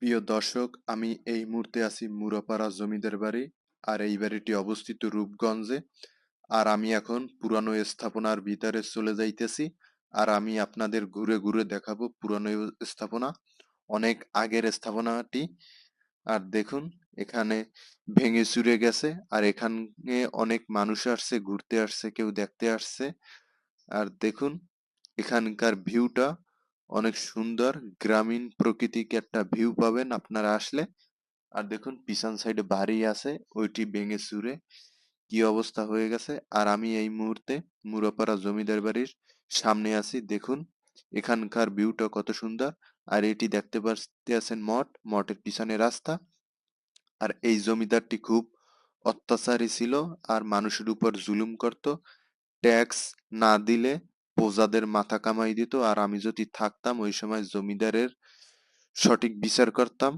প্রিয় দর্শক, আমি এই মুহূর্তে আছি মুরাপাড়া জমিদার বাড়ি। আর এই বাড়িটি অবস্থিত রূপগঞ্জে। আর আমি এখন পুরানো স্থাপনার ভিতরে চলে যাইতেছি। আর আমি আপনাদের ঘুরে ঘুরে দেখাবো পুরানো স্থাপনা, অনেক আগের স্থাপনাটি। আর দেখুন, এখানে ভেঙে চুরে গেছে। আর এখানে অনেক মানুষ আসছে, ঘুরতে আসছে, কেউ দেখতে আসছে। আর দেখুন, এখানকার ভিউটা অনেক সুন্দর, গ্রামীণ প্রকৃতিক একটা ভিউ পাবেন আপনারা আসলে। আর দেখুন, পিছন সাইডে বাড়ি আছে, ওইটি ভেঙে চুরে কি অবস্থা হয়ে গেছে। আর আমি এই মুহূর্তে মুরাপাড়া জমিদার বাড়ির সামনে আছি। দেখুন এখানকার ভিউটা কত সুন্দর। আর এটি দেখতে পাচ্ছেন মঠ, মঠের পিছনে রাস্তা। আর এই জমিদারটি খুব অত্যাচারী ছিল, আর মানুষের উপর জুলুম করত। ট্যাক্স না দিলে প্রজাদের মাথা কামাই দিত। আর আমি যদি থাকতাম ওই সময় জমিদারের সঠিক বিচার করতাম।